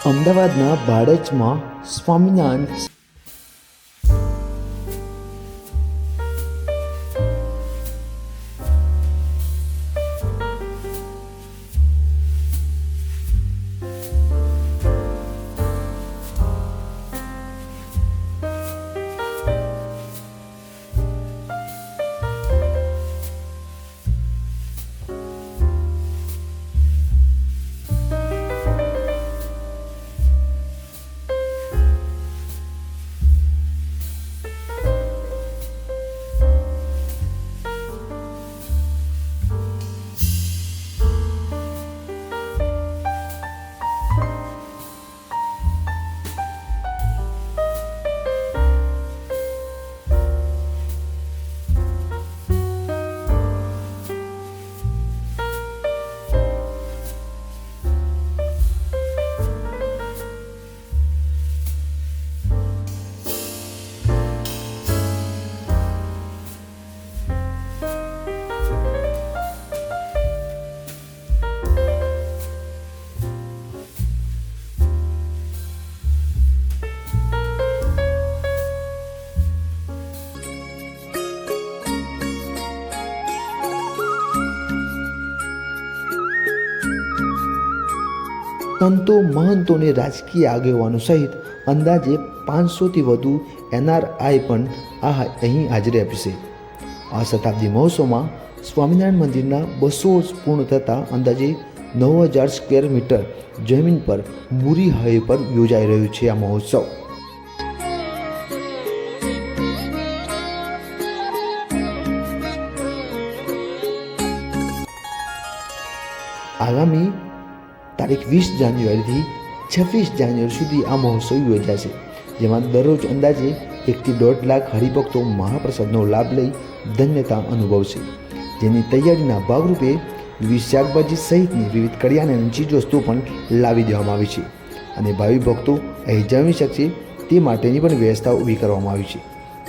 અમદાવાદના ભાડજમાં સ્વામિનારાયણ સંતો મહંતો અને રાજકીય આગેવાનો સહિત અંદાજે 500થી વધુ NRI પણ અહીં હાજરી આપશે। આ શતાબ્દી મહોત્સવમાં સ્વામિનારાયણ મંદિરના 200 વર્ષ પૂર્ણ થતાં અંદાજે 9000 સ્ક્વેર મીટર જમીન પર મુરી હાઈવે પર યોજાઈ રહ્યું છે આ મહોત્સવ। આગામી તારીખ 20 જાન્યુઆરીથી 26 જાન્યુઆરી સુધી આ મહોત્સવ યોજાશે, જેમાં દરરોજ અંદાજે 1 થી 1.5 લાખ હરિભક્તો મહાપ્રસાદનો લાભ લઈ ધન્યતા અનુભવશે। જેની તૈયારીના ભાગરૂપે વિવિધ શાકભાજી સહિતની વિવિધ કરિયાણાની ચીજવસ્તુઓ પણ લાવી દેવામાં આવી છે અને ભાવિ ભક્તો અહીં જમી શકશે તે માટેની પણ વ્યવસ્થા ઊભી કરવામાં આવી છે।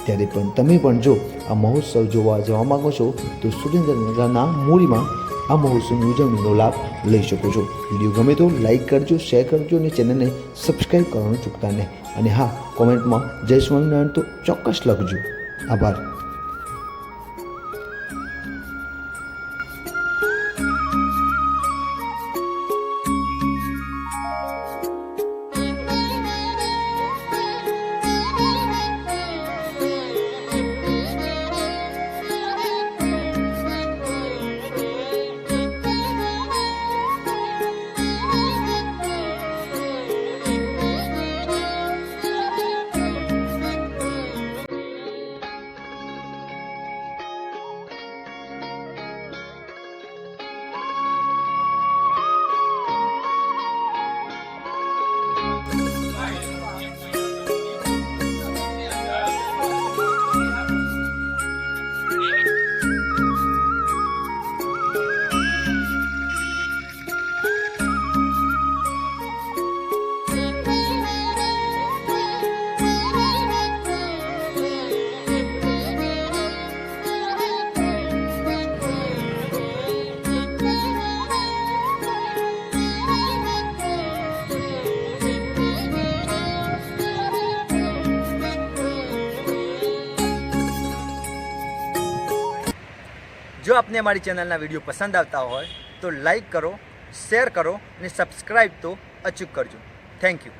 ત્યારે પણ તમે પણ જો આ મહોત્સવ જોવા જવા માગો છો તો સુરેન્દ્રનગરના મૂળીમાં આ મહોત્સવની ઉજવણીનો લાભ લઈ શકો છો। વિડીયો ગમે તો લાઇક કરજો, શેર કરજો અને ચેનલને સબસ્ક્રાઈબ કરવાનું ચૂકતા નહીં। અને હા, કોમેન્ટમાં જય સ્વામિનારાયણ તો ચોક્કસ લખજો। આભાર। જો આપને हमारी ચેનલના વિડીયો પસંદ આવતા હોય તો લાઈક કરો, શેર કરો અને સબસ્ક્રાઈબ તો અચૂક કરજો। Thank you.